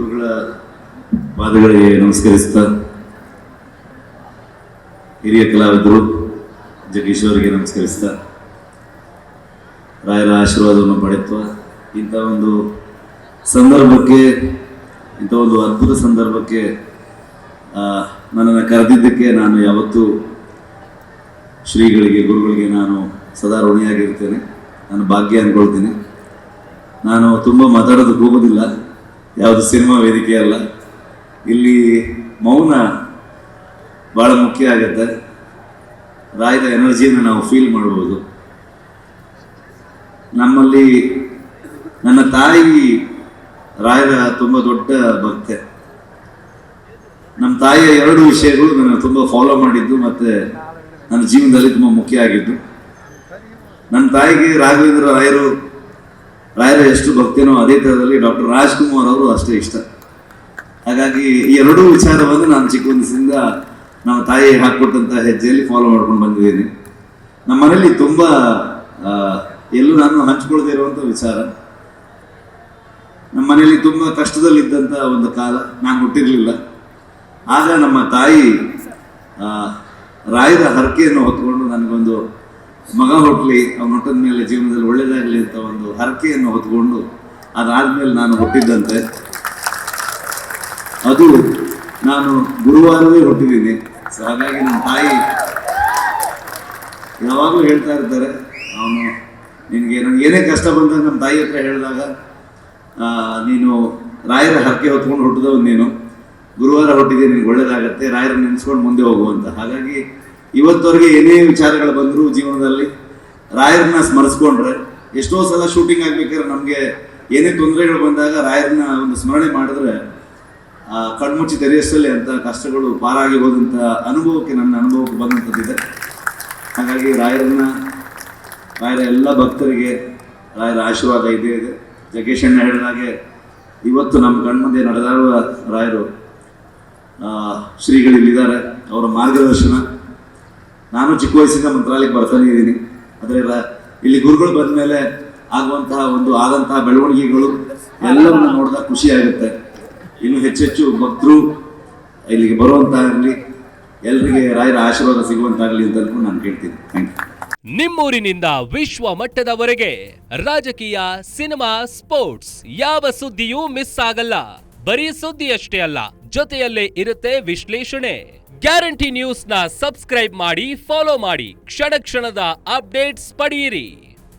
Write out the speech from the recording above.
ಗುರುಗಳ ಪಾದಗಳಿಗೆ ನಮಸ್ಕರಿಸ್ತಾ, ಹಿರಿಯ ಕಲಾವಿದರು ಜಗೀಶ್ ಅವರಿಗೆ ನಮಸ್ಕರಿಸ್ತಾ, ರಾಯರ ಆಶೀರ್ವಾದವನ್ನು ಪಡೆಯುತ್ತಾ ಇಂಥ ಒಂದು ಸಂದರ್ಭಕ್ಕೆ, ಇಂಥ ಒಂದು ಅದ್ಭುತ ಸಂದರ್ಭಕ್ಕೆ ನನ್ನನ್ನು ಕರೆದಿದ್ದಕ್ಕೆ ನಾನು ಯಾವತ್ತೂ ಶ್ರೀಗಳಿಗೆ, ಗುರುಗಳಿಗೆ ನಾನು ಸದಾ ಋಣಿಯಾಗಿರ್ತೇನೆ. ನಾನು ಭಾಗ್ಯ ಅಂದ್ಕೊಳ್ತೀನಿ. ನಾನು ತುಂಬ ಮಾತಾಡೋದಕ್ಕೆ ಹೋಗೋದಿಲ್ಲ, ಯಾವುದು ಸಿನಿಮಾ ವೇದಿಕೆ ಅಲ್ಲ. ಇಲ್ಲಿ ಮೌನ ಭಾಳ ಮುಖ್ಯ ಆಗುತ್ತೆ. ರಾಯದ ಎನರ್ಜಿಯನ್ನು ನಾವು ಫೀಲ್ ಮಾಡ್ಬೋದು. ನಮ್ಮಲ್ಲಿ ನನ್ನ ತಾಯಿ ರಾಯರ ತುಂಬ ದೊಡ್ಡ ಭಕ್ತೆ. ನಮ್ಮ ತಾಯಿಯ ಎರಡು ವಿಷಯಗಳು ನಾನು ತುಂಬ ಫಾಲೋ ಮಾಡಿದ್ದು ಮತ್ತು ನನ್ನ ಜೀವನದಲ್ಲಿ ತುಂಬ ಮುಖ್ಯ ಆಗಿದ್ದು. ನನ್ನ ತಾಯಿಗೆ ರಾಘವೇಂದ್ರ ರಾಯರ ಎಷ್ಟು ಭಕ್ತಿನೋ ಅದೇ ಥರದಲ್ಲಿ ಡಾಕ್ಟರ್ ರಾಜ್ಕುಮಾರ್ ಅವರು ಅಷ್ಟೇ ಇಷ್ಟ. ಹಾಗಾಗಿ ಈ ಎರಡೂ ವಿಚಾರವನ್ನು ನಾನು ಚಿಕ್ಕ ವಯಸ್ಸಿಂದ ನಮ್ಮ ತಾಯಿ ಹಾಕ್ಕೊಟ್ಟಂಥ ಹೆಜ್ಜೆಯಲ್ಲಿ ಫಾಲೋ ಮಾಡ್ಕೊಂಡು ಬಂದಿದ್ದೀನಿ. ನಮ್ಮ ಮನೇಲಿ ತುಂಬ ಎಲ್ಲೂ ನಾನು ಹಂಚ್ಕೊಳ್ದೇ ಇರುವಂಥ ವಿಚಾರ. ನಮ್ಮ ಮನೆಯಲ್ಲಿ ತುಂಬ ಕಷ್ಟದಲ್ಲಿದ್ದಂಥ ಒಂದು ಕಾಲ, ನಾನು ಹುಟ್ಟಿರಲಿಲ್ಲ. ಆಗ ನಮ್ಮ ತಾಯಿ ರಾಯರ ಹರಕೆಯನ್ನು ಹೊತ್ಕೊಂಡು ನನಗೊಂದು ಮಗ ಹುಟ್ಟಲಿ, ಅವನು ಹುಟ್ಟಿದ ಮೇಲೆ ಜೀವನದಲ್ಲಿ ಒಳ್ಳೇದಾಗಲಿ ಅಂತ ಒಂದು ಹರಕೆಯನ್ನು ಹೊತ್ಕೊಂಡು ಅದಾದ್ಮೇಲೆ ನಾನು ಹುಟ್ಟಿದ್ದಂತೆ. ಅದು ನಾನು ಗುರುವಾರವೇ ಹುಟ್ಟಿದ್ದೀನಿ. ಸೊ ಹಾಗಾಗಿ ನಮ್ಮ ತಾಯಿ ಯಾವಾಗಲೂ ಹೇಳ್ತಾ ಇರ್ತಾರೆ, ನನಗೆ ಏನೇ ಕಷ್ಟ ಬಂದಾಗ ನಮ್ಮ ತಾಯಿ ಹತ್ರ ಹೇಳಿದಾಗ, ನೀನು ರಾಯರ ಹರಕೆ ಹೊತ್ಕೊಂಡು ಹುಟ್ಟಿದವನು, ನೀನು ಗುರುವಾರ ಹುಟ್ಟಿದೆ, ನಿನ್ಗೆ ಒಳ್ಳೇದಾಗತ್ತೆ, ರಾಯರನ್ನ ನೆನೆಸ್ಕೊಂಡು ಮುಂದೆ ಹೋಗುವಂತ. ಹಾಗಾಗಿ ಇವತ್ತವರೆಗೆ ಏನೇ ವಿಚಾರಗಳು ಬಂದರೂ ಜೀವನದಲ್ಲಿ ರಾಯರನ್ನ ಸ್ಮರಿಸ್ಕೊಂಡ್ರೆ, ಎಷ್ಟೋ ಸಲ ಶೂಟಿಂಗ್ ಆಗ್ಬೇಕಾದ್ರೆ ನಮಗೆ ಏನೇ ತೊಂದರೆಗಳು ಬಂದಾಗ ರಾಯರನ್ನ ಒಂದು ಸ್ಮರಣೆ ಮಾಡಿದ್ರೆ ಕಣ್ಮುಚ್ಚಿ ತೆರೆಯಷ್ಟಲ್ಲಿ ಅಂತ ಕಷ್ಟಗಳು ಪಾರಾಗಿ ಹೋದಂಥ ಅನುಭವಕ್ಕೆ, ನನ್ನ ಅನುಭವಕ್ಕೆ ಬಂದಂಥದ್ದಿದೆ. ಹಾಗಾಗಿ ರಾಯರ ಎಲ್ಲ ಭಕ್ತರಿಗೆ ರಾಯರ ಆಶೀರ್ವಾದ ಇದೇ ಇದೆ. ಜಗೇಶ್ ಅಣ್ಣ ಹೇಳಿದಾಗೆ ಇವತ್ತು ನಮ್ಮ ಕಣ್ಮುಂದೆ ನಡೆದಾಡುವ ರಾಯರು ಶ್ರೀಗಳಿಲ್ಲಿದ್ದಾರೆ. ಅವರ ಮಾರ್ಗದರ್ಶನ. ನಾನು ಚಿಕ್ಕ ವಯಸ್ಸಿಂದ ಮಂತ್ರಾಲಯಕ್ಕೆ ಬರ್ತಾನೆ ಇದ್ದೀನಿ. ಆದರೆ ಇಲ್ಲಿ ಗುರುಗಳು ಬಂದ ಮೇಲೆ ಆದಂತಹ ಬೆಳವಣಿಗೆಗಳು ಎಲ್ಲವನ್ನ ನೋಡಿದಾಗ ಖುಷಿ ಆಗುತ್ತೆ. ಇನ್ನು ಹೆಚ್ಚೆಚ್ಚು ಭಕ್ತರು ಇಲ್ಲಿಗೆ ಬರುವಂತಾಗಲಿ, ಎಲ್ಲರಿಗೆ ರಾಯರ ಆಶೀರ್ವಾದ ಸಿಗುವಂತಾಗಲಿ ಅಂತ ನಾನು ಕೇಳ್ತೀನಿ. Thank you. ನಿಮ್ಮೂರಿನಿಂದ ವಿಶ್ವ ಮಟ್ಟದವರೆಗೆ ರಾಜಕೀಯ, ಸಿನಿಮಾ, ಸ್ಪೋರ್ಟ್ಸ್ ಯಾವ ಸುದ್ದಿಯೂ ಮಿಸ್ ಆಗಲ್ಲ. ಬರೀ ಸುದ್ದಿಯಷ್ಟೇ ಅಲ್ಲ, ಜೊತೆಯಲ್ಲೇ ಇರುತ್ತೆ ವಿಶ್ಲೇಷಣೆ. ಗ್ಯಾರಂಟಿ ನ್ಯೂಸ್ ನ ಸಬ್ಸ್ಕ್ರೈಬ್ ಮಾಡಿ, ಫಾಲೋ ಮಾಡಿ, ಕ್ಷಣ ಕ್ಷಣದ ಅಪ್ಡೇಟ್ಸ್ ಪಡೆಯಿರಿ.